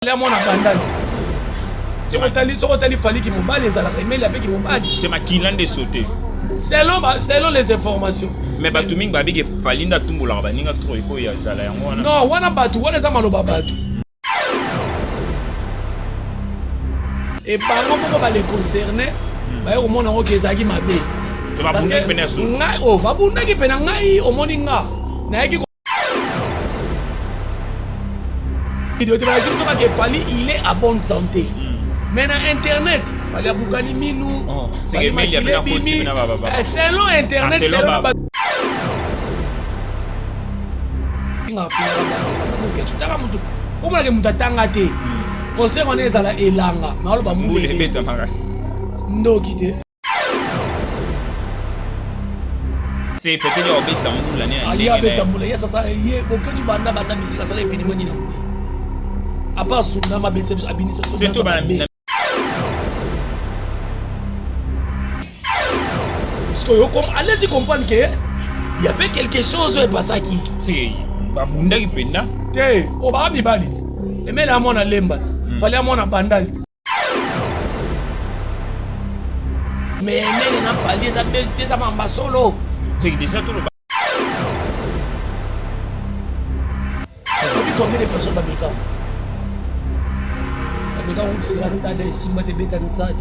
Là mon abandon. Si on t'a fallu qu'il m'oublie les alakes, mais il a fait qu'il m'oublie. C'est ma qui l'a de sauter. Selon les informations. Mais bah tout le monde va dire que Falinda Tumbola va n'inga trop éco ya zala ya mwana. Non, wana batu, wana za maloba batu. Et par contre, on va les concerner. Bah au monde on kezaki mabe. Parce que ngai oh babunda ki pena ngai au monde nga. Na yaki vidéo de la que Fali il est à bonne santé. Mais dans internet, Fali a boukani minou. C'est que mais il y a bien côté na baba. Selon internet, selon baba. Comment que mutatanga te? Conseil on est à la elanga, mais on va mouler beta magas. No kité. C'est peut-être au beta moula né. Ah, il y a beta moula, yes ça y est, beaucoup de banda musique ça les fini moni na. À part Souna, ma belle, c'est tout. Parce que allez-y comprendre qu'il y avait quelque chose qui est passé qui. C'est Babunda qui penda. Té, on va mi balis. Et mais là mon a lembat. Fallait à mon abandal. Mais on a fallu ça baisse ça mamba solo. C'est déjà tout le combien de personnes dans le camp? Quand on se reste à des cimes de béton inside.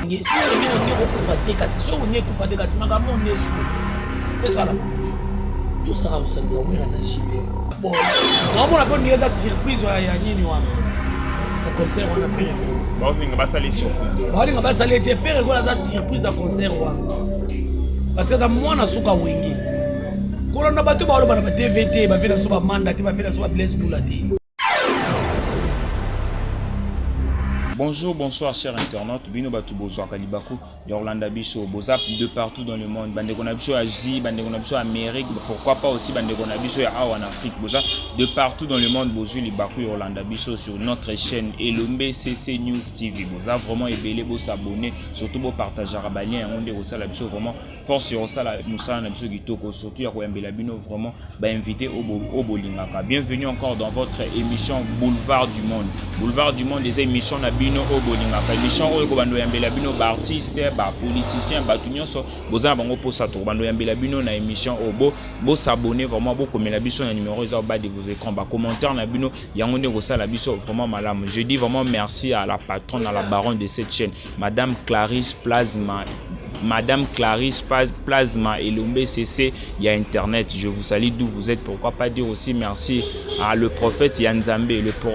Si on est fatigué, si on est fatigué, si on est c'est ça là. Tout ça, ça nous a ouvert un archive. Bon, non, on a pas une surprise à Yanni. Au concert, on a fait. Bon, on va salir sur. On va salir te faire une surprise à concert. Parce que ça, moi, on a souka wingi. Quand on a battu le TVT, on a fait un mandat, on a fait un blesse boulati. Bonjour, bonsoir chers internautes. Bino batu bozo Kalibaku, Yorlanda Bicho, Bozap de partout dans le monde. Bande Konabicho Asie, Bande Konabicho Amérique, pourquoi pas aussi Bande Konabicho en Afrique. Bozap de partout dans le monde. Bozo Libaku Yorlanda Bicho sur notre chaîne Elombe CC News TV. Bozap vraiment ébélé, beau s'abonner, surtout beau partager à balien. On dit au la Bicho vraiment force sur ça la Moussa Nabicho Gitoko, surtout à Koyambela Bino vraiment invité au Bolingaka. Bienvenue encore dans votre émission Boulevard du Monde. Boulevard du Monde, des émissions Nabino au Bolingaka. Émission oyo bando yambela bino ba artiste, ba politicien, ba tout nyonso boza bango posa to bando yambela bino na émission obo bo s'abonner vraiment bo komela biso na numéro za bas de vos écrans ba commentaire na bino yango nde ko sala biso vraiment malamu. Je dis vraiment merci à la patronne, à la baronne de cette chaîne, Madame Clarisse Plasma. Madame Clarisse Plasma et Elombe CC, il y a internet. Je vous salue d'où vous êtes. Pourquoi pas dire aussi merci à le prophète Yanzambe,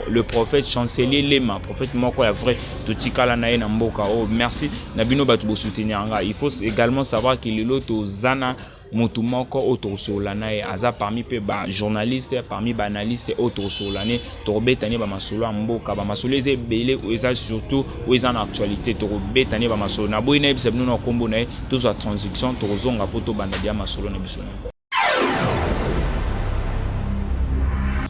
le prophète chancelier Lema, prophète Moko la vraie Totikala Nae Namboka. Oh merci Nabino Batubo soutenir. Il faut également savoir qu'il est l'autre Zana Motumoko auto solana et aza parmi pe ba journaliste parmi ba analyste auto solane torobetani ba masolo mboka ba masolo eze belé ou eza surtout ou eza en actualité torobetani ba masolo na boyina ebise bino na kombo na tout sa transition torozonga poto banda dia masolo na biso.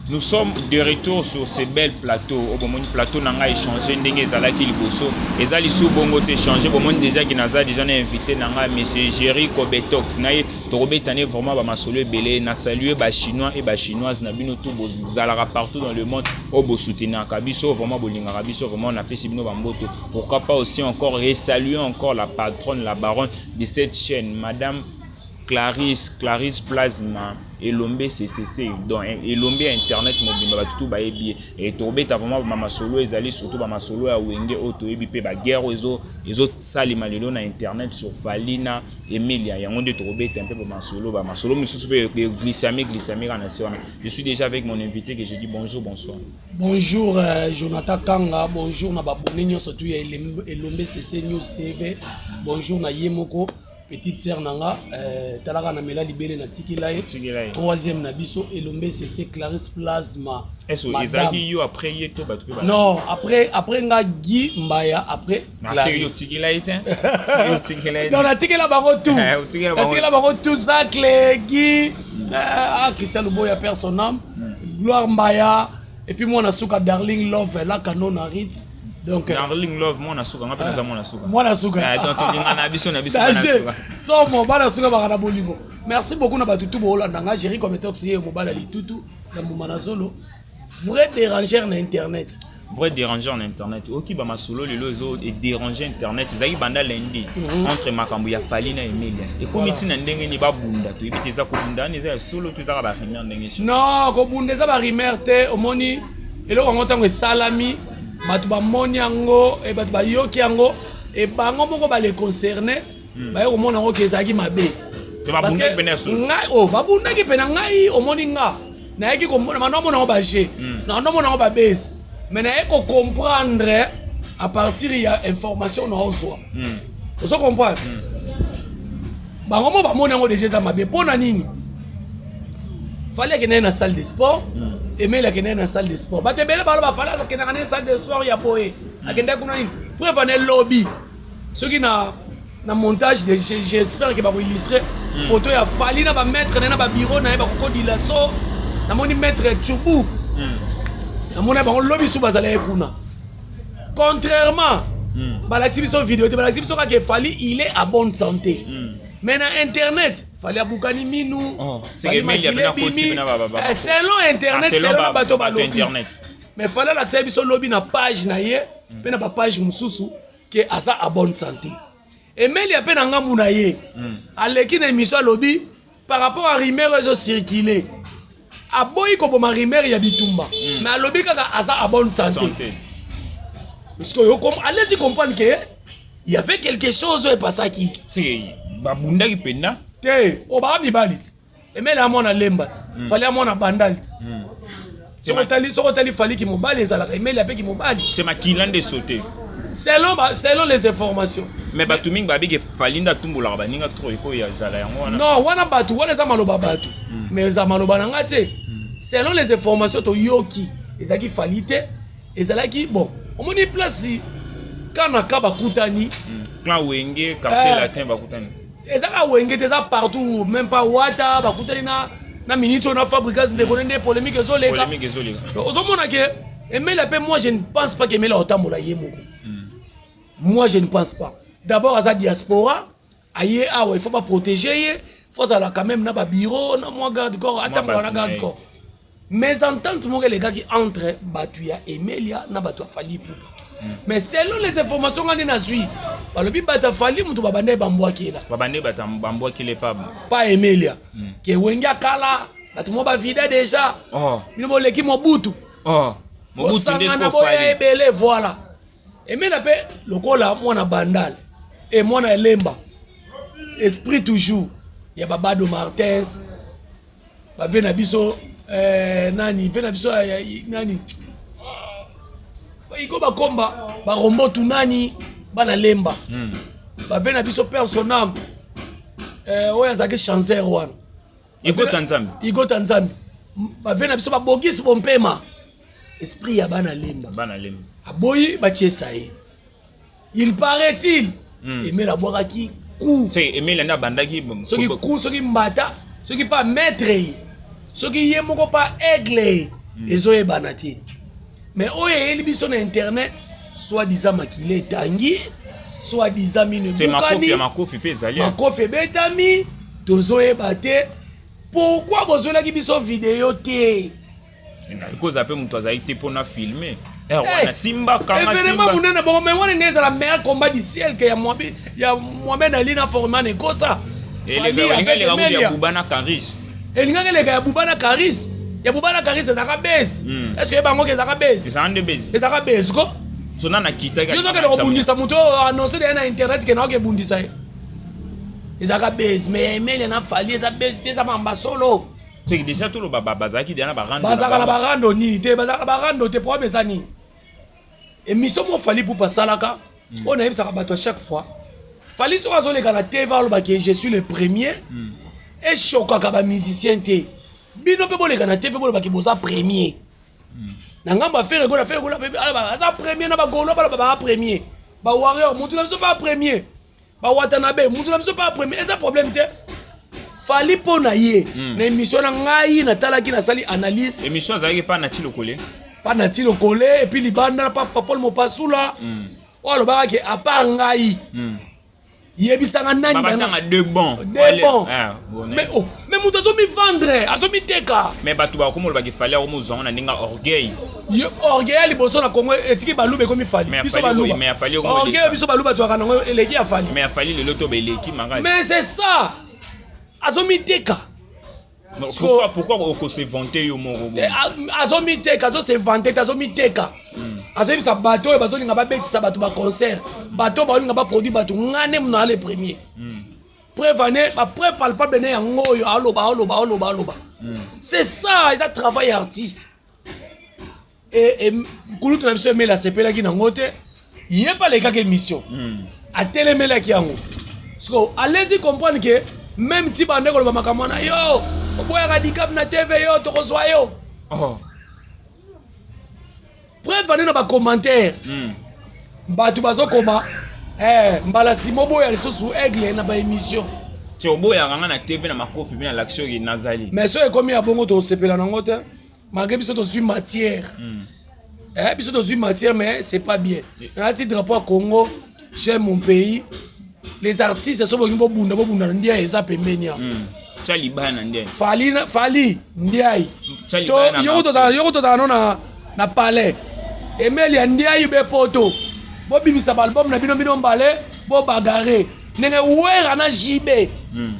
Nous sommes de retour sur ces belles plateaux. Au moment du plateau, on a échangé. Ndenge Zalaki Liboso. Et ça, les sous-bongo échangé. Au moment déjà qui n'a déjà invité Nanga, monsieur Jerry Kobetox. Naïe, Torobé Tane vraiment ma solo belé. N'a salué ba chinois et ba chinoise. N'a bino tout Zalara partout dans le monde. Au beau soutenir Kabiso, vraiment Bolinga Kabiso, vraiment on a fait Sibino Bamboto. Pourquoi pas aussi encore saluer encore la patronne, la baronne de cette chaîne, Madame Clarisse Plasma. Elombe CCC donc Elombe internet mobimba batutu ba ebi et tobeta vraiment mama solo ezali surtout ba masolo ya wenge auto ebi pe ba guerre ezo salima lelo na internet sur Falina Emilia yango de tobeta un peu ba masolo mususu pe glycémie kana siwana. Je suis déjà avec mon invité que je dis bonjour bonsoir. Bonjour Jonathan Kanga, bonjour na ba bonenyo surtout ya Elombe CC News TV. Bonjour na Yemoko petite sœur nanga talaka na mela libéré na tikilaye troisième na biso Elombe CC Clarisse Plasma. Est-ce que ezaki yo après yeto batu ba? Non, après nga Guy Mbaya après Clarisse. C'est tikilaye ten. Non, na tikila bango tout. Na tikila bango tout ça Clé Guy Christian Luboya personne âme, Gloire Mbaya et puis moi on a souka Darling Love la canon na Ritz. Donc Darling Love moi na suka ngapa za moi na suka. Moi na suka. Donc linga na biso na suka. So mo bana suka bana bolingo. Merci beaucoup na batutu bo Hollande nga géri comme toxié mo bana litutu na mumana solo. Vrai dérangeur na internet. Vrai dérangeur na internet. Oki ba masolo lelo zo et déranger internet. Ezaki banda lundi entre makambo ya Fally na Emilia. Et comme tina ndenge ni ba bunda to ibiti za ko bunda ni za solo to za ba rimer ndenge. Non, ko bunda za ba rimer te omoni eloko ngotango salami. Batu ba moni yango e batu ba yoki yango e bango moko ba les concernés ba yo mona ngo kezaki mabe parce que ngai o babunda ki pena ngai o moni nga na yaki ko mona mano mona ngo ba je na no mona ngo ba base mais na yeko comprendre à partir ya information na ozo ozo comprendre bango mo ba moni yango déjà za mabe pona nini fallait que na salle de sport aimer la kena na salle de sport ba te bele ba ba fala la kena na salle de sport ya boé akenda kuna nini pour faire lobby ce qui na montage j'espère que ba ko illustrer photo ya Fally na ba mettre na ba bureau na ba ko dila so na moni mettre Chubu na moni ba lobby sou bazala kuna contrairement ba la exhibition vidéo te ba la exhibition ka Fally il est à bonne santé. Mais dans internet, fallait abukani minu. C'est que Emilia na continue na baba. Selon internet, selon bato ba lobby. Mais fallait l'accès sur lobby na page na ye, pe na ba page mususu que asa à bonne santé. Emilia pe na ngambu na ye. Aleki na émission lobby par rapport à rumeur zo circuler. Aboyi ko boma rumeur ya bitumba. Mais à lobby kaka asa à bonne santé. Parce que allez-y comprendre que il y avait quelque chose et pas ça qui. C'est babunda ki penda te o ba mibalit emele amona lembat fallait amona bandalit soko tali Fally ki mobali ezala emele ape ki mobali c'est makila de sauter selon les informations mais batu mingi babi ke Fally nda tumbola ba ninga trop iko ya zala yango wana non wana batu wana za maloba batu mais za maloba nanga te selon les informations to yoki ezaki Fally te ezalaki bon omoni place kana ka bakutani clan wenge quartier latin bakutani ezaka wenge teza partout même pas wata bakutani na ministre na fabricas de konende polémique ezoleka ozomona ke Emela pe moi je ne pense pas que Emela otambola yemoko moi je ne pense pas d'abord à sa diaspora aye il faut pas protéger il faut ça quand même na ba bureau na moi garde corps atambola na garde corps mais entente mo les gars qui entre batuya Emilia na batu Fally Ipupa. Mais selon les informations qu'on a suivi, le but bata Fally mutu babande bambwaki la. Babande bata bambwaki le pas Emilia. Que wenga kala, batu mo ba vida déjà. Oh. Bino mo leki Mobutu. Oh. Mobutu ndesko Fally. Ebele voilà. Emilia pe lokola mwana bandal et mwana Elemba. Esprit toujours. Ya Babado Martins. Ba vena biso nani vena biso nani iko bakomba barombo tunani bana lemba ba vena biso personnam oya zake chancer wana iko tanzambi ba vena biso babogisi bompema esprit ya bana lemba aboyi bachesa ye il paraît-il Emela boiraki coup c'est Emela na bandaki soki coup soki mbata soki pas maître soki ye moko pas aigle ezoye banati. Mais oye il sur internet soit disant makile tangi soit disant mine bukani makofi pe zali makofi betami tozoye bate pourquoi bozola ki biso vidéo te cause après muto azali te pona filmer wana simba kama simba munene bon mais wana ngeza la meilleur combat du ciel que ya Mohamed Ali na Foreman ekosa ele ya Bubana Karis elinga le ya Bubana Karis ya Bubana Karis ezaka base est-ce que bango ezaka base ezaka base ko sona na kita yo zoka ko bundisa muto annoncer na internet ke na ko bundisa ezaka base mais Emela na Fally eza base te za mamba solo c'est déjà tout le bazaki dana barando bazaka la barando ni te bazaka barando te problème ça ni et mission mo Fally Ipupa salaka on a eu ça bato à chaque fois Fally so azoleka na TV aloba ke je suis le premier et choka ba musicien te bino pe boleka na TV boloba ke boza premier na ngamba faire go la pe ala za premier na ba golo ba premier ba warrior mutu na biso pas premier ba Watanabe mutu na biso pas premier et ça problème te Fally pona ye na émission na ngai na talaki na sali analyse émission zaki pas na Chilokole Pana tilo collé et puis libanda papa Paul Mopasula. Oh le baraki a pas ngai. Yebisanga nani bana deux bons. Mais oh, mais muto zo mi vendre, azo mi teka. Mais batu ba komo le baki fallait au mozon na ninga orgueil. Orgueil liboso na Congo etiki baluba komi fali. Biso baluba. Mais fallait au mozon. Orgueil biso baluba to kanango eleki a fali. Mais fallait le loto be eleki manga. Mais c'est ça. Azo mi teka. Pourquoi on se vanter yo moro? Azo mi teka, azo se vanter, azo mi teka. Azo bisa bateau et bazo linga ba betisa batu ba concert. Bateau ba linga ba produit batu ngane mna les premiers. Prévaner, après palpable né yango yo aloba. C'est ça, ils a travail artiste. Et kulu tu na biso mais la sepela ki na ngote. Il est pas les gars qui mission. A télémela ki yango. Parce que allez-y comprendre que même si bande ko ba makamana yo, boya radicap na TV yo to kozwa yo. Prévenez dans les commentaires. Batu bazo koma mbala simo boya lisusu aigle na ba émission. Tu boya nganga na TV na makofi na l'action qui nazali. Mais so e komi ya bongo to sepela na ngote. Malgré biso to suis matière. Biso to suis matière mais c'est pas bien. Na ti drapeau Congo, j'aime mon pays. Les artistes sont bo bunda ndia eza pembeni ya. Chali bana ndia. Fali ndiai. Chali bana. Yoko to za na palais. Emeli ndiai be poto. Bo bimisa album na bino mbale, bo bagaré. Nenge wera na jibe.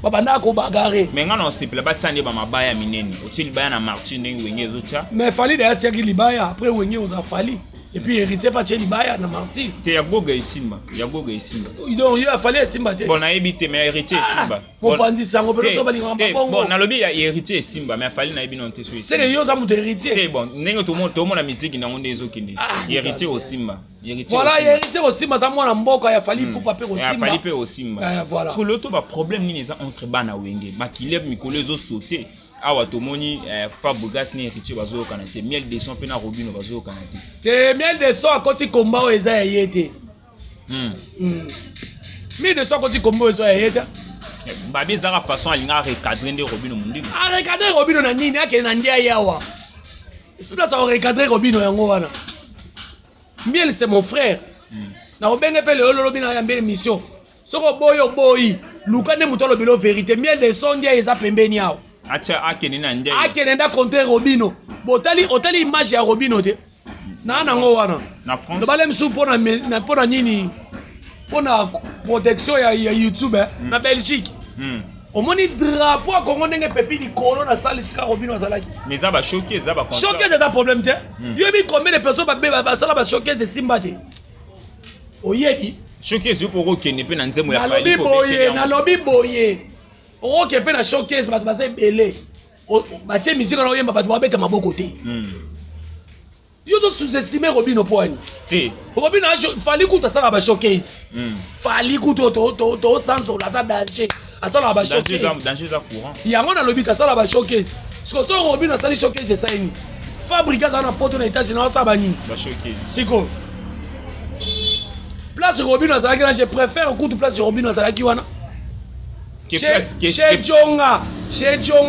Babanda ko bagaré. Mais ngana osipela batandi ba mabaya minene. Otili baya na Martin ndenge wenge zocha. Mais Fali derrière tiaki libaya après wenge oza Fali. Et puis héritier pas tiaki libaya na Martin. Te ya goga isimba. Donc il a fallu Simba te. Bon na ebité mais héritier Simba. Bon pandi sango pe so bali ngamba bongo. Bon na lobi ya héritier Simba mais Fali na ebi non te suite. C'est que yo za mu héritier. Te bon ndenge to mo na musique na ngonde ezokinde. Héritier au Simba. Voilà, héritier au Simba za mwana mboka ya Fali pour paper au Simba. Ya Fali pe au Simba. Voilà. Sur l'auto ba problème ni les entre bana wenge. Makileb mikolo ezo sauter. Awa tomoni Fabregas ni héritier bazo kanate. Miel de son pe na Robino bazo kanate. Te miel de son akoti komba o eza yete. Miel de son akoti komba o eza yete. Babi zara façon alinga recadrer de Robino mundi. A recadrer Robino na nini ake na ndia yawa. C'est place à recadrer Robino yango wana. Miel c'est mon frère. Na obenge pe le Robino ya mbele mission. Soko boyo boyi, luka ne mutolo bilo vérité. Miel de son ndia eza pembeni yawo. Acha akene na ndia. Akene nda contre Robino. Otali image ya Robino te. Na ngo wana. Na France. Le balem sou pona nini? Pona protection ya YouTube na Belgique. Au moni drapeau à Congo ndenge pepi di kolo na salle sika Robino azalaki. Mais ça va choquer, ça va contraire. Choquer c'est un problème te. Yo bi combien de personnes ba sala ba choquer c'est Simba te. Oyedi. Choquer c'est pour que ne pe na nzemo ya Fali. Na lobi boye. O ke pe na choquer ba ba se belé. Ba che musique na oyemba ba ba beta maboko te. Yo to sous-estimer Robino point. Si. Robino Fali kuta sala ba showcase. Fali kuta to sans la danger. Asala ba showcase. Danger za courant. Yango na lobi ta sala ba showcase. Parce que so Robino sala showcase c'est ça ni. Fabrica za na poto na États-Unis na sa ba ni. Ba showcase. Siko. Place Robino za la je préfère kuta place Robino za la ki wana. Chez Jonga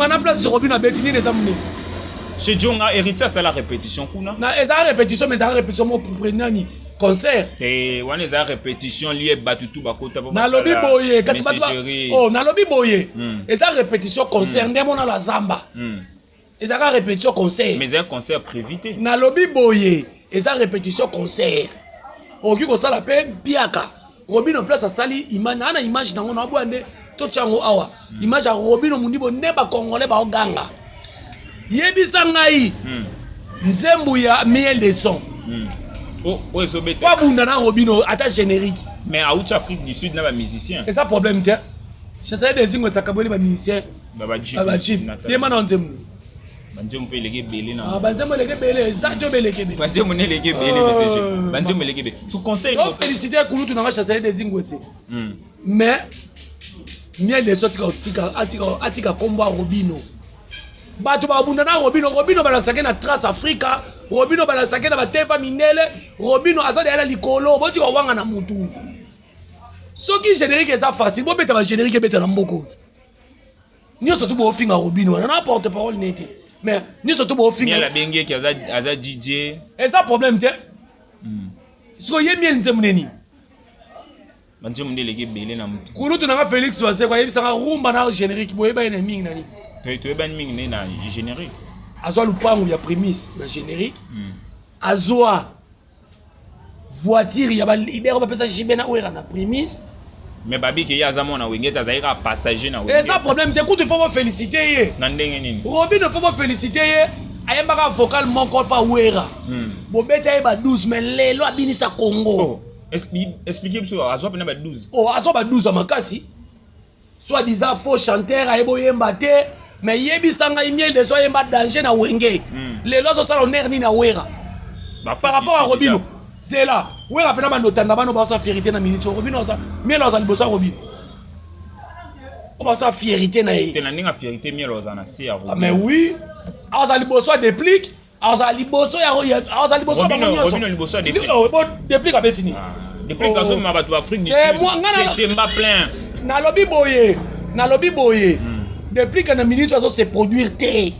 na place Robino betini les amuni. Chez Jonga, héritier, c'est la répétition. Na eza répétition, mais eza répétition mo prenani concert. Et on eza répétition lié batutu bakota. Na lobi boye, kati batu. Oh, na lobi boye. Eza répétition concert ndemo na la zamba. Eza répétition concert. Mais un concert prévité. Na lobi boye, eza répétition concert. Oki ko sala pe biaka. Robino place a sali image, ana image nango na boande to chango awa. Image a Robino mundibo neba congolais ba oganga. Yebisa ngai nzembu ya miel de son. Oh ezobeta. Kwa bunda na Robino ata générique. Mais à outre Afrique du Sud na ba musicien. Et ça problème te. J'essaie de zingo sakaboli ba musicien. Ba chip. Yema na nzembu. Banzembu pe leke belé na. Ah banzembu leke belé, ça to beleke belé. Banzembu ne leke belé message. Banzembu leke belé. Tu conseilles ko féliciter kulutu na j'essaie de zingo c'est. Mais miel de son atika komba Robino. Batu babunda na Robino balasake na Trace Africa, Robino balasake na bateva minele, Robino azali ala likolo, boti ko wanga na mutu. Soki générique eza facile, beta ba générique beta na mboko. Nyo surtout bo finga Robino, na porte parole nete. mais ni surtout bo finga la bengue qui aza DJ et ça problème te so ye miel nze muneni banje mundele ke belé na mutu kulu tunanga Félix Wase kwa yebisanga rumba na générique boye ba ina mingi nani to ban mingi ne na générique azwa lupangu ya prémisse na générique azwa voiture ya ba leader ba pesa jibena oira na prémisse mais babi ke ya zamo na wengeta zaira passager na wengeta et ça problème te kutu faut féliciter ye na ndenge nini Robin faut féliciter ye ayembaka vocal moko pa wera bobeta ye ba 12 mais lelo abinisa Congo expliquez biso azwa pena ba 12 azwa ba 12 makasi soit disant faux chanteur ayebo yemba te mais yebisanga imiel de soit yemba danger na wenge lelo so sala honneur ni na wera par rapport à Robino c'est là wera pena ba notanda bano ba sa fierté na minute Robino ça miel oza liboso Robino on va sa fierté na ye tena ninga fierté miel oza na si ya Robino mais oui oza liboso déplique oza liboso ya oza liboso ba Robino liboso déplique déplique abetini déplique azo ma bato Afrique du Sud c'était pas plein na lobby boye déplique na minute ozo se produire té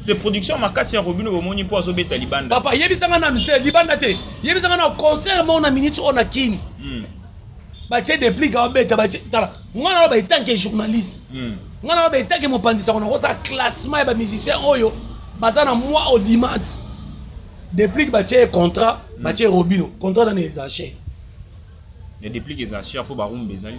c'est production makasi ya Robino bomoni po azo beta libanda papa yebisanga na mystère libanda te yebisanga na concert mo na minute on a kin ba che déplique a beta ba che tala ngana ba tant que journaliste ngana ba tant que mo pandisa on sa classement ba musicien oyo bazana moi au dimanche déplique ba che contrat ba che Robino contrat dans les achats les déplique les achats pour barum bezali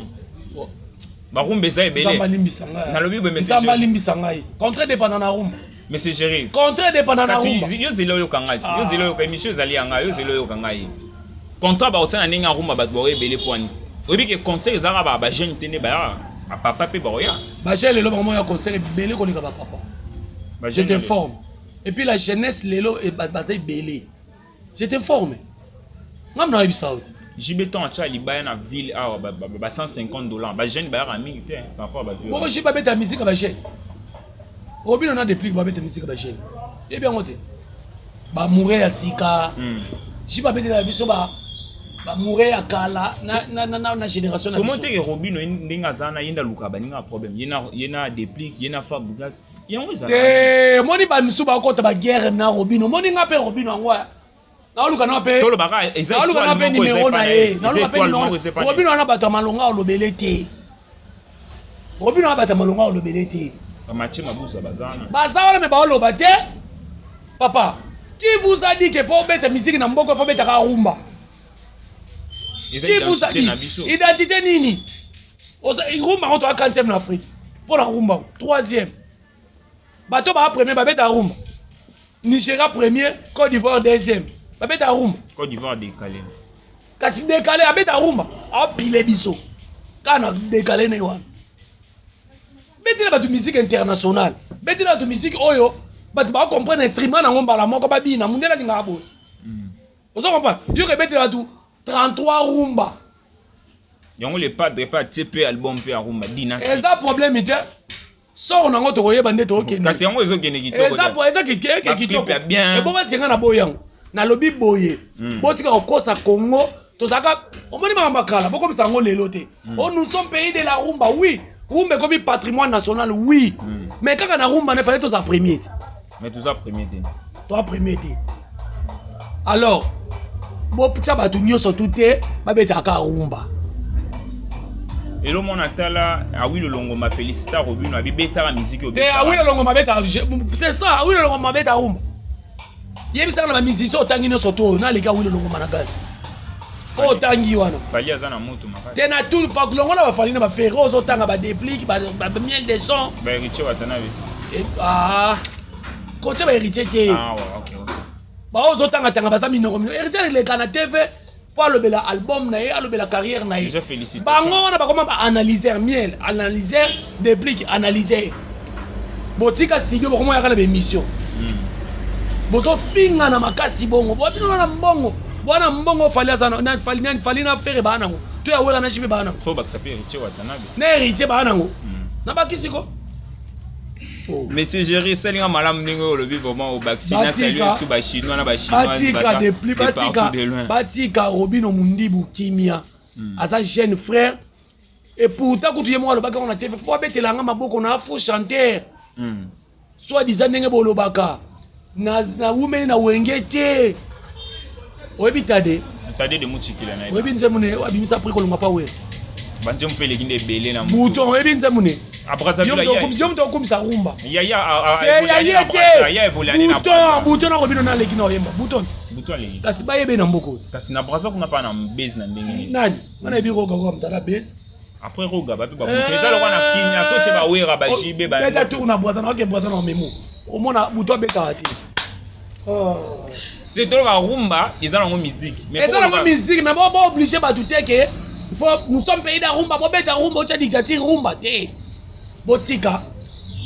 barum bezali belé na lobi be message nzamba limbisanga contrat dépendant na room mais c'est géré contrat dépendant na room yo zelo yo kangati yo zelo yo émission zali anga yo zelo yo kangai contrat ba otana ninga room ba boye belé poani obi ke conseil zara ba jeune tene ba papa pe boya ba jeune lelo vraiment ya conseil belé ko lika ba papa je t'informe et puis la jeunesse lelo et bazai belé je t'informe ngam na ebisaut jibeton acha libaya na ville a ba $150 ba jeune ba mingi te par rapport ba vie bon je pas beta musique ba jeune Robin on a des prix ba beta musique ba jeune et bien ngote ba mourir ya sika je pas beta la biso ba mourir ya kala na génération na comment te Robin ndinga zana yenda luka ba ninga problème yena déplique yena fabugas yango za te moni ba misu ba kota ba guerre na Robin moni nga pe Robin ngwa na luka na pe tolo baka na luka na pe numéro na ye na luka pe numéro Robin wana bata malonga olobele te Robin wana bata malonga olobele te ba match mabuza bazana bazana me ba oloba te papa qui vous a dit que pour bête musique na mboko faut bête ka rumba qui vous a dit identité nini oza rumba on doit 40e en Afrique pour la rumba 3e bato ba premier ba bête à rumba Nigeria premier Côte d'Ivoire 2e ba bête à rumba Côte d'Ivoire décalé kasi décalé a bête à rumba a pile biso kana décalé ne wana bête la musique internationale bête la musique oyo bato ba comprendre instrument na ngomba la moko ba bina mundela linga abo ozo comprendre yo ke bête la tout 33 rumba yango le padre pas TP album pe rumba dina eza problème ite sort nango to koyeba nde to okende kasi yango ezo kende kitoko eza kitoko bien et bon parce que ngana boyango na lobi boye botika kokosa Congo to saka omoni mama kala boko bisango lelo te oh nous sommes pays de la rumba oui rumba comme patrimoine national oui mais kaka na rumba ne fallait to sa premier mais tout ça premier te toi premier te alors bo pcha batu nyonso tuté babeta ka rumba et le monde atala awi le longo ma félicita Robino abi beta la musique au beta awi le longo ma beta c'est ça awi le longo ma beta rumba yebisa na musicien otangi nyonso to na leka awi le longo managas o tangi wana fali azana moto makati tena tout fa longo na ba fali na ba ferro ozo tanga ba déplique ba miel de son ba héritier watanabe kocha ba héritier te ok ba ozo tanga basa minoko héritier le kana TV pour alobela album na ye alobela carrière na ye bango wana bakoma ba analyseur miel analyseur déplique analyseur botika studio bakoma yakana ba émission bozo finga na makasi bongo bobino na mbongo bwana mbongo fali azana na fali na faire bana ngo to ya wela na chibe bana ngo to bakisa pe héritier watanabe na héritier bana ngo na bakisiko mais c'est géré salinga malam ningo le vraiment au vaccin salut sous ba chinois na ba chinois batika de plus batika Robino Mundibu kimia asa jeune frère et pourtant quand tu es moi le bagarre on a TV faut betela nga maboko na faux chanteur soit disant ndenge bolobaka na women na wenge te oyebi tade de muchikila na oyebi nze mune abimisa prix kolonga pa we banje mpele kinde belé na bouton oyebi nze mune Brazzaville to komisa rumba ya evolani na bouton na robino na leki na oyemba bouton leki kasi bayebe na mboko kasi na Brazza kuna pa na base na ndenge nani wana ebi roga kwa mtala base après roga ba pe ba bouton ezalo kwa na kinya so che ba wera ba jibe ba beta tour na Brazza na ke Brazza na memo omona bouton beta ati c'est trop la rumba ils ont musique mais ils ont musique mais bon obligé ba tout que il faut nous sommes pays de rumba bon beta rumba au dictature rumba te botika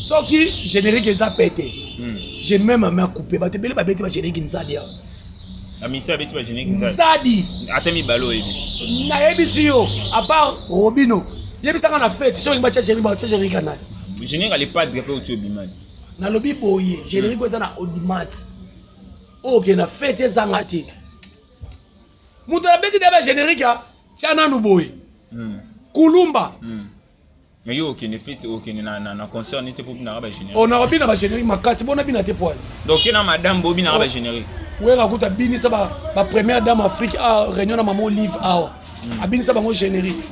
soki générique eza pété j'ai même à couper ba te bele ba beta ba générique nzadi la mission abeti ba générique nzadi atemi balo ebi na yebi siyo à part Robino yebi sanga na fête so ngba cha générique kana générique ale pas de au tobimani na lobi boye générique eza na audimat ok na fête ezanga te mutu abeti deba générique chana nuboy kulumba mais yo ok ne fête ok na concert n'était pas na ba générique on a bina ba générique makasi bona bina te poil donc na madame bobi na ba générique wera kuta bini sa ba première dame Afrique à réunion na maman Olive awa abini sa bango générique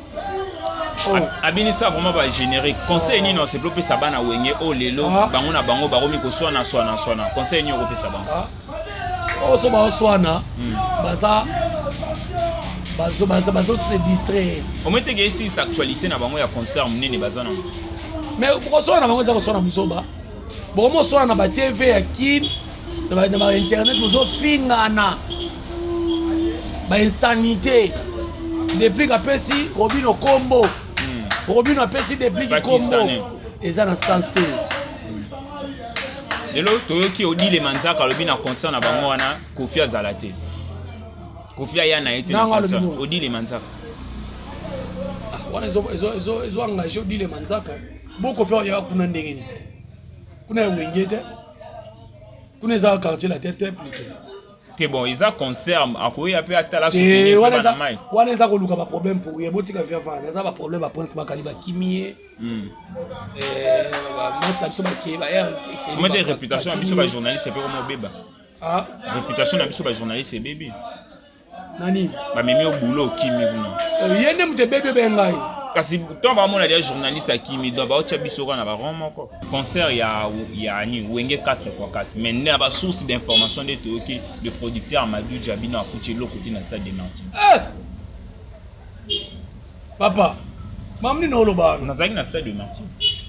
abini sa vraiment ba générique conseil ni non c'est plus ça bana wenge o lelo bango na bango baromi ko swana conseil ni ko pesa bango so ba swana bazo se distraire au moins te ici cette actualité na bango ya concert munene bazana mais ko swana na bango za ko swana musoba bon mo swana na ba TV ya kin na ba internet mozo fingana ba insanité depuis ka pesi Robino Kombo Robino a pesi depuis Kombo eza na sens te lelo toyoki odi le manzaka lobi na concert na bango wana Kofi azalate Kofi ya na été na concert odi le manzaka wana ezo engagé odi le manzaka boko Kofi ya kuna ndenge kuna wengete kuna za quartier la tête plutôt te bon ils a concert akoya pe atala soutenir wana mai wana eza ko luka ba problème pour ye botika via vana eza ba problème ba prince bakali ba kimie masa biso ba ke ba comment dire réputation biso ba journaliste pe comme beba réputation na biso ba journaliste bébé nani ba memi au boulot kimi kuna yende mute bébé bengai kasi to ba mona dia journaliste akimi do ba ocha biso kana ba vraiment ko concert ya ni wenge 4x4 mais na ba source d'information de toki le producteur Amadou Djabino a foutu l'autre na stade de Nantes papa mamni no loba na zaki na stade de Nantes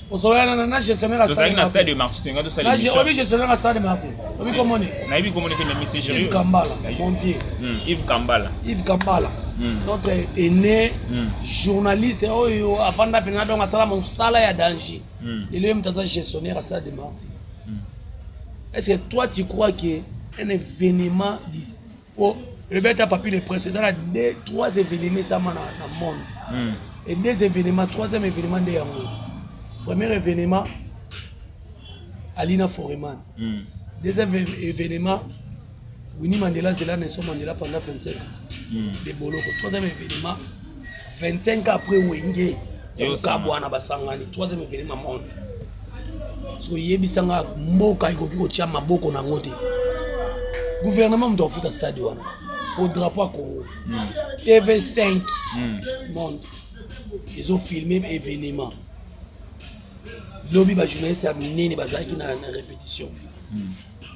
osoyana na gestionnaire à stade na stade de Nantes tu ngado sali mission na gestionnaire à stade de Nantes obi comment na ibi comment que monsieur Jérémy Yves Kambala mon vieux Yves Kambala notre aîné journaliste oyo afanda pena donc asala mosala ya danger et lui mtaza gestionnaire à stade de Nantes est-ce que toi tu crois que un événement pour le bêta papier de presse ça a trois événements ça dans le monde et deux événements troisième événement de yango premier événement Alina Foreman deuxième événement Winnie Mandela Zela Nelson Mandela pendant 25 ans de Boloko troisième événement 25 ans après Wenge Kabwana Basangani troisième événement monde parce que yebisanga mboka ikoki kotia maboko na ngote gouvernement doit foutre stade wana au drapeau à Congo TV5 monde ils ont filmé événement lobby ba journaliste a minene bazaki na répétition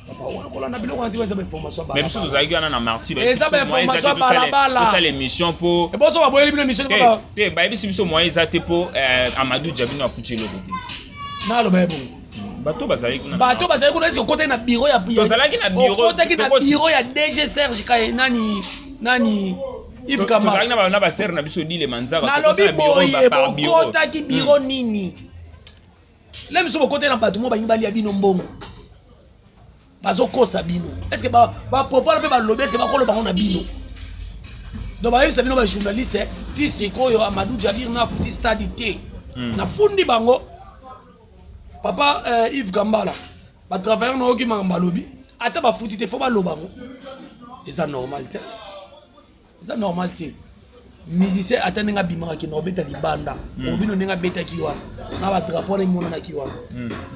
papa wana kola na biloko anti wesa ba information ba même si nous ayons na marti ba ça ba information bala ça l'émission pour et bon ça va boyer l'émission pas ba biso biso moyen za te pour Amadou Djabino a foutu le côté na lo ba bon bato bazali kuna est-ce que côté na bureau ya bazalaki na bureau côté na bureau ya DG Serge Kaye nani Yves Kambala na ba ser na biso di le manzaka na lobi boye côté ki bureau nini là biso côté na bato mo ba ngibali ya bino mbongo bazokosa bino est-ce que ba propos pe ba lobby est-ce que ba kolo bango na bino donc ba yebisa bino ba journaliste ti sikoyo Amadou Djabir na futi stade te na fundi bango papa Yves Kambala ba travailler no ki mamba lobby ata ba futi te fo ba lobango eza normal te musicien atanenga bimaka ki no beta libanda obino nenga beta ki wa na ba drapeau na mona na ki wa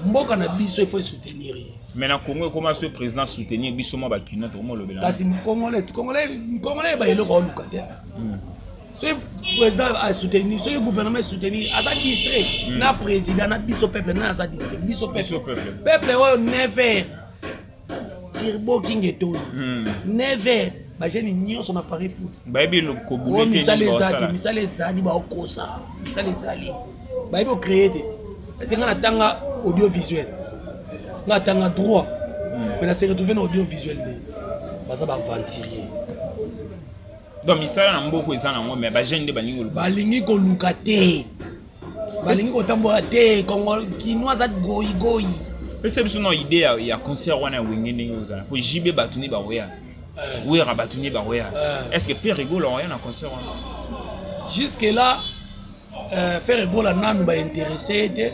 mboka na biso il faut soutenir. Mais na Congo comment ce président soutenir biso mo ba kino to mo lobela kasi congolais ba yelo ko lukate so président a soutenir so gouvernement soutenir ata distrait na président na biso peuple na sa distrait biso peuple o never tirbo kingeto never ba jeune nyonso na Paris foot ba yebi lo ko boulé misale ezali ba okosa misale ezali ba yebi o créer te est-ce nga na tanga audiovisuel nga tanga droit mais na se retrouver na audiovisuel baza ba ventilier donc misala na mboko ezana ngo mais ba jeune de balingi ko luka te balingi ko tambola te Congo kinois za goyi pese biso no idée ya concert wana wenge ndenge ozala po jibe batuni ba roya oui rabatuni ba roya est-ce que faire rigolo rien na concert wana jusque là faire rigolo nanu ba intéressé te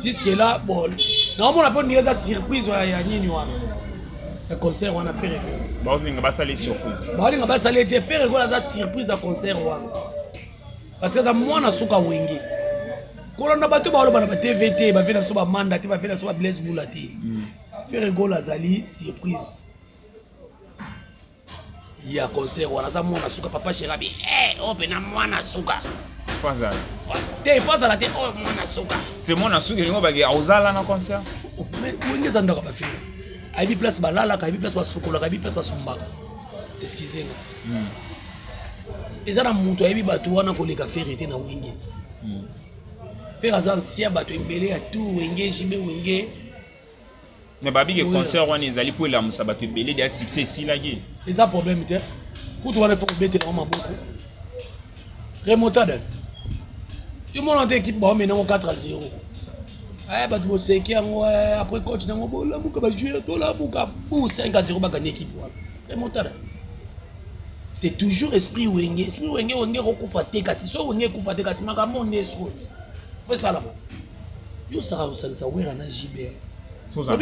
jusque là bon normalement on a pas une surprise ya nini wana le concert wana faire rigolo ba ozinga ba sali surprise ba ozinga ba sali te faire rigolo za surprise à concert wana parce que ça mwana suka wenge kolona bato ba loba na TVT ba vena so ba mandate ba vena so ba Blaise Boulati faire rigolo azali surprise ya concert wana za mwana suka papa Sherabi opena mwana suka faza te faza la te mwana suka c'est mwana suka ngo ba ga ozala na concert mais wenge za ndaka ba faire aibi place balala ka aibi place ba sukola ka aibi place ba sumbaka excusez-moi ezana muntu aibi bato wana koleka faire te na wenge faire az ancien bato ebele ya tout wenge jibe wenge mais babi ke concert wana ezali po la musa bato ebele dia succès si la gi eza problème te kutu wana faut betela na maboko remontada yo mona te équipe ba mena 4-0 bato bo seki yango après coach nango bola muka ba jouer to la muka ou 5-0 ba gagner équipe wana remontada c'est toujours esprit wenge ko kufa te kasi so wenge kufa te kasi makambo nesot faut ça la moto yo ça wera na JB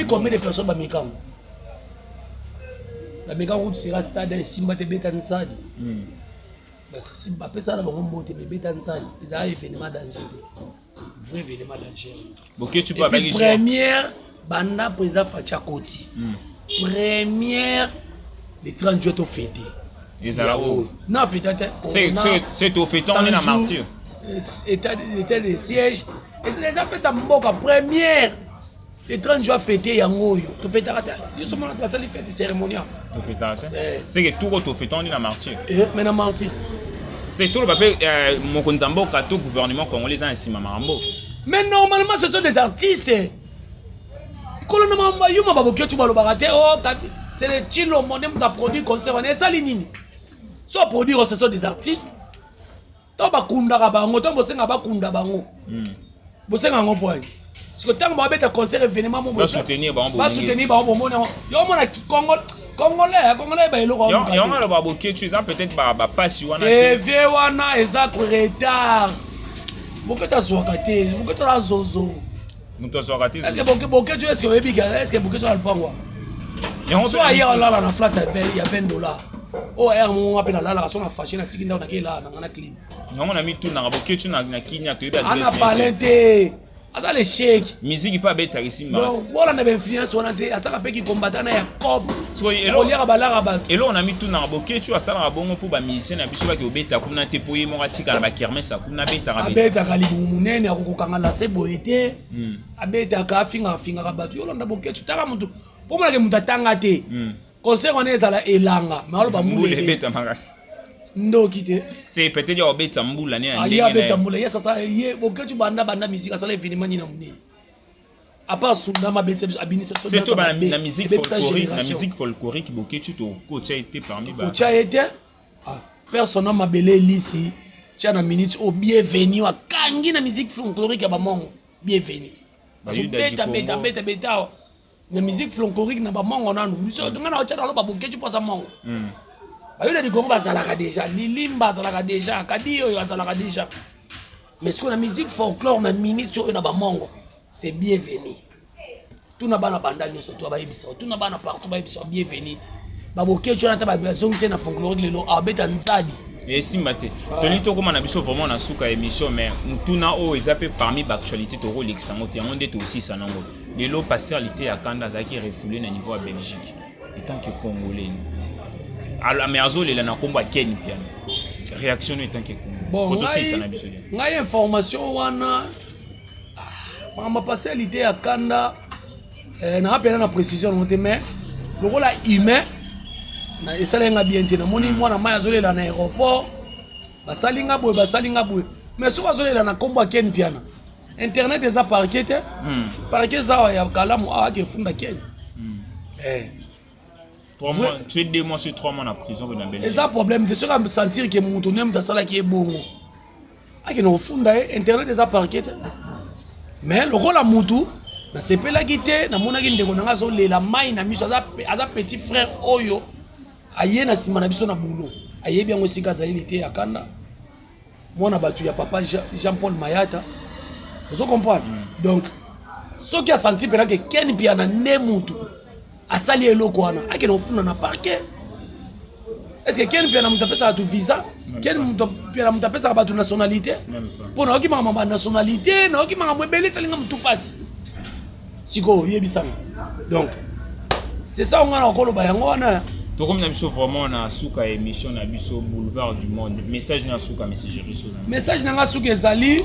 Combien de personnes ba mekam la mega route sera stade simba te beta nsadi si ba pesa la bango mbote be beta nsadi ils a événement danger vrai événement danger OK tu peux baguer première banda président Facha Koti première les 30 jours to fêté ezalo na fêté c'est au fêton on est na martyr état de siège et c'est déjà fait ça mboka première les 30 jours fêtés yango yo to fêter ata yo somo na pasali fête cérémoniale to fêter c'est que tout to fêton on est na martyr mais na martyr c'est tout le papier mokonzi mboka to gouvernement congolais en sima mambo mais normalement ce sont des artistes kolona mamba yo mababo kyo tuma lo barate c'est le chilo monem ta produit concert on est sali nini so produire ce sont des artistes to bakunda ka bango to bosenga bakunda bango bosenga ngo point parce que tant que tu concert événement mo soutenir ba bon yo mona congolais ba eloko yo ngala ba boké tu ça peut-être ba passe wana TV wana eza ko retard boketa zwakate boketa zozo muto zwakate est-ce que boké tu est-ce que webiga est-ce que boké tu al pangwa yo so ailleurs là na flat il y a $20 oh mon appelle là la son fâché na tiki ndao na ke là na clean yo na mi tu na boké tu na kinya to eba adresse ana palente asa le shake musique pas bête ici non voilà na influence on a te asa pe ki combattant ya cop so elo liaka balara ba elo on a mis tout na boké tu asala ba bongo pour ba musicien na biso ba ki obeta kuna te poye mo ratika na ba kermesse kuna beta ka beta ka libu munene akukanga na seboete abeta ka finga ka batu yo londa boké tu taka mutu pour moi ke mutatanga te concert on ezala elanga mais alo ba mule beta makasi ndoki te c'est peut-être ya obeta mbula ne ndenge ya beta mbula ya sasa ye boké tu banda musique asala événement ni na munene à part sunda ma beta abinisa so c'est tout na musique folklorique boké tu to ko cha été parmi ba cha été personne ma belé lisi cha na minute au bienvenue akangi na musique folklorique ya ba mongo bienvenue beta na musique folklorique na ba mongo nanu biso ngana cha na ba boké tu pasa mongo ayona di Congo bazalaka déjà lilimba bazalaka déjà kadiyo bazalaka déjà mais ce qu'on a musique folklore na minute oyo na ba mongo c'est bienvenu tout na bana bandani surtout ba yebisa tout na bana partout ba yebisa bienvenu ba boké tu na ta ba zongise na folklore lelo abeta nzadi Et Simbate, Tony Toko Manabiso vraiment na suka émission, mais Mutuna O ezapé parmi l'actualité Toro Lexangote, on est aussi Sanango. Les lots pastoralité à Kanda Zaki refoulé na niveau à Belgique. En tant que Congolais. Alors, mais Azol il a un combat Ken Piano. Réaction en tant que Congolais. Bon, ngai information wana. Ma pastoralité à Kanda, na rappelé la précision mais le rôle humain. Na esalenga bien te na moni mwana mai azolela na aéroport basalinga boye mais soki azolela na kombo Ken Piana internet eza parquet te parquet za ya kalamu ke funda Ken tu es 2 mois sur 3 mois en prison na Belgique eza problème te soki me sentir que mutu nem ta sala ki ebongo no funda internet eza parquet te mais le rôle la mutu na sepelaki te na monaki ndeko nanga azolela mai na miso aza petit frère oyo aye na sima na biso na boulot aye bien osika zaili te ya Kanda mwana batu ya papa Jean-Paul Mayata vous comprenez donc ce qui a senti pena que Ken Piana ne mutu asali eloko wana ake no funa na parquet est-ce que Ken Piana mutapesa tu visa Ken Piana mutapesa ba tu nationalité pour na okima mama nationalité na okima mwebele salinga mutu pasi siko yebisanga donc c'est ça on a encore ba yango wana. Tout comme nous vraiment na suka émission na biso boulevard du monde message na suka message riso message na suka ezali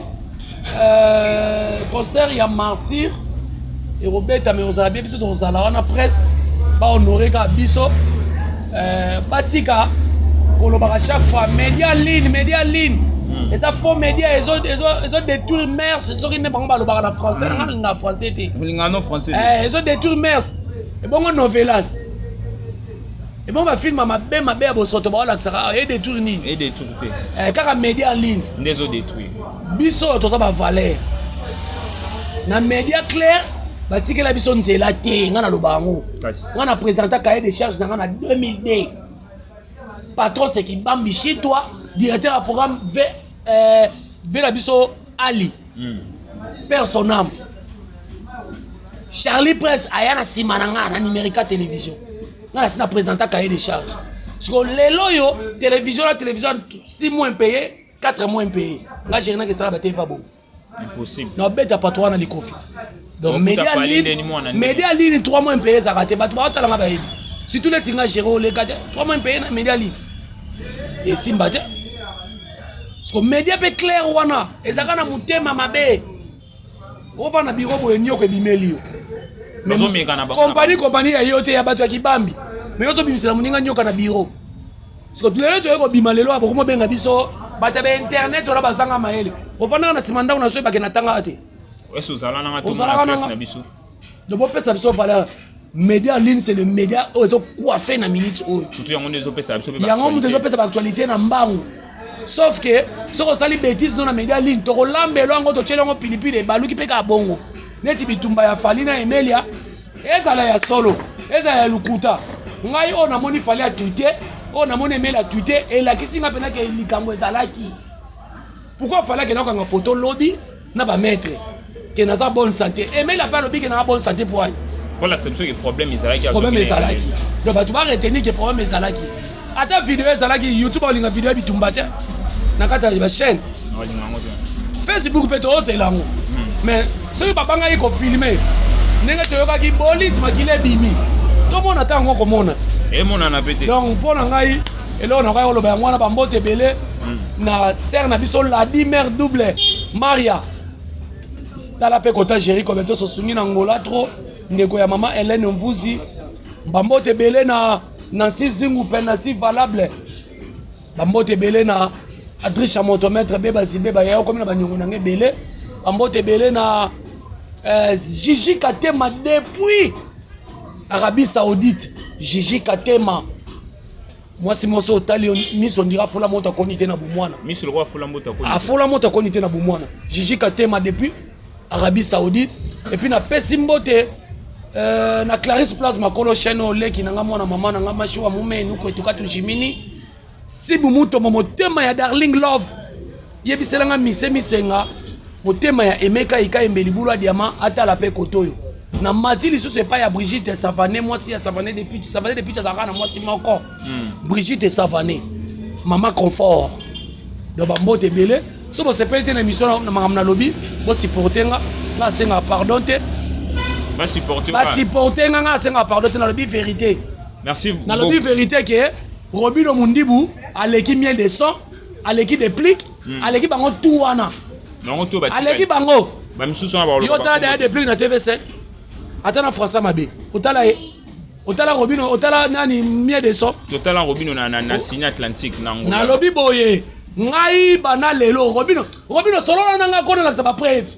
concert ya martyr et Robert Ameoza bien biso dans la wana presse ba honorer ka biso batika kolobaka chaque fois média ligne et ça faux média ils ont détruire mers ce qui ne pas balobaka na français na français té ngano français ils ont détruire mers et bon novelas. Et bon, ma film m'a bien bosoto ba la tsaka et détruire ni et détruire kaka média en ligne des autres détruire Biso to ça ba valeur na média clair batikela biso nzela te ngana lobango ngana présenter cahier de charges ngana 2002 patron c'est qui bambi chez toi directeur du programme V la biso Ali père son âme Charlie Press ayana simananga na Numérica télévision. Là, c'est présenté cahier de charges. Parce que les loyaux, télévision, 6 mois impayés, 4 mois impayés. Là, j'ai rien que ça va être bon. Impossible. Non, bête pas toi dans les conflits. Donc, média ligne, 3 mois impayés, ça va être. Si tous les tingas gérés, les gars, 3 mois impayés dans média ligne. Et Simba, parce que média peut clair, wana, et ça va mon thème à ma baie. On va dans le bureau pour venir au Bimeli. Mais compagnie ya yote ya bato ya kibambi mais yoso bimisela muninga nyoka na bureau parce que lelo to yeko bima lelo abo komo benga biso bata ba internet wala bazanga maele ofana na simanda na so ba kena tanga ate eso zala na to na presse na biso de bo pesa biso valeur média en ligne c'est le média ozo coiffer na minute o surtout yango ndezo pesa biso ba yango mutezo pesa ba actualité na mbangu sauf que soko sali bêtise na média en ligne to ko lambelo ngo to chelongo pilipili baluki peka bongo neti bitumba ya Falina Emelia ezala ya solo ezala ya lukuta ngai ona moni fali ya Twitter ona moni Emelia Twitter et la kisinga pena ke likambo ezalaki pourquoi fallait que na kanga photo lobby na ba mettre que na sa bonne santé Emelia pas lobby que na bonne santé pour elle pour l'acception que problème ezalaki problème ezalaki donc ba tu vas retenir que problème ezalaki ata vidéo ezalaki YouTube olinga vidéo bitumba te na kata ba chaîne Facebook peut oser lango mais ce que papa ngai ko filmer ndenge toyokaki boliti makile bimi tomona tango komona et mona na pété donc pona ngai elo na ngai oloba ngwana ba mbote belé na sœur na biso la di mère double Maria tala pe kota Jéri ko beto so sungi na ngola trop ndeko ya mama Hélène Mvuzi ba mbote belé na Nancy Zingu penalty valable ba mbote belé na Adricha motomètre beba zibeba ya comme na banyongo na ngebele ba mbote belé na Gigi Katema depuis Arabie Saoudite. Gigi Katema. Moi si moso tali Miss on dira fola mota konité na bumwana. Miss le roi fola mota konité. A fola mota konité na bumwana. Gigi Katema depuis Arabie Saoudite et puis na Pesimbote na Clarisse Place makolo cheno leki na mwana mama na ngama shiwa mume nuko etukatu jimini. Si bumuto motema ya Darling Love. Yebiselanga mise misenga. Motema ya Emeka Ika Embelibulu a diamant atala pe kotoyo. Na mati liso c'est pas ya Brigitte Savané moi si ya Savané depuis ça zakana moi si encore. Brigitte Savané. Maman Confort. Donc bambote belé. So bo sepelite na émission na makamna lobby, bo supporter nga, nga senga pardon te. Ba supporter. Ba supporter nga senga pardon te na lobby vérité. Merci. Na lobby vérité que Robino Mundibu a l'équipe miel de son, a l'équipe de plique, a l'équipe bango tout wana. Bango tout ba. A l'équipe bango. Ba misusu na ba lo. Yo ta derrière des pliques na TV7. Atana François Mabé. Otala Robino, otala nani miel de son. Otala Robino na Signe Atlantique na ngo. Na lobby boye. Ngai bana lelo Robino solo nanga kona la ba preuve.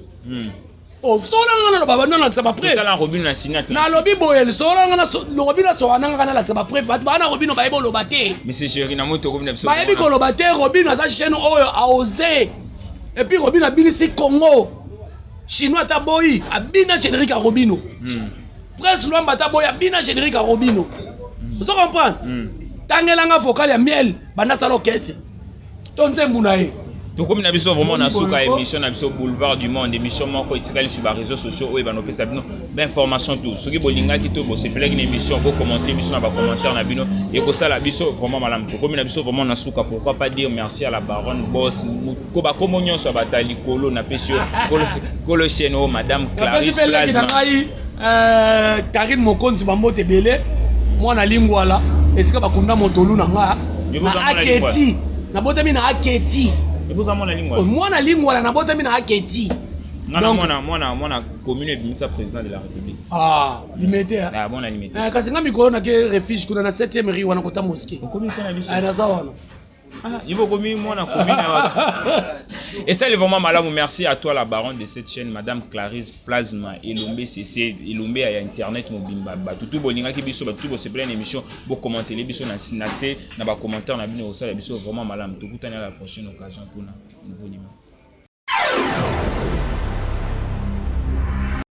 Oh solo nanga na baba nanga la ba preuve. Otala Robino na Signe Atlantique. Na lobby boye solo nanga na Robino solo nanga na la ba preuve. Bana Robino ba ebo lobate. Mais c'est chéri na moto Robino biso. Ba yebi ko lobate Robino za chaîne oyo a osé. Et puis Robino bilisi Congo. Chinois ta boyi abina générique à Robino. Prince Luamba ta boyi abina générique à Robino. Vous comprenez? Tangelanga vocal ya miel bana salo kesi. Donc comme nabiso vraiment na suka émission nabiso boulevard du monde émission moko itikali sur les réseaux sociaux oyo bano pesa bino d'information tout soki bolinga ki to bo se plaît une émission bo commenter émission na ba commentaire na bino et ko sala biso vraiment malam to comme nabiso vraiment na suka pourquoi pas dire merci à la baronne boss ko ba komonyo so batali kolo na pesio kolo cheno madame Clarisse Plasma Karine Mokonzi bambote belé moi na lingwala est-ce que bakunda motolu na nga na aketi na botami na aketi mwana lingwala na botami na aketi mwana commune et ministre président de la République limité bon limité kasi nga mikolo na ke refuge kuna na 7e rue wana kota mosquée commune kana biso na za wana il faut commune mwana commune et ça est vraiment malamu merci à toi la baronne de cette chaîne madame Clarisse Plasma Elombe CC Elombe à internet mobimba tout bolinga ki biso tout bo se plein émission bo commenter les biso na sinase na ba commentaire na bino ça biso vraiment malamu tout kutana la prochaine occasion pour na nouveau numéro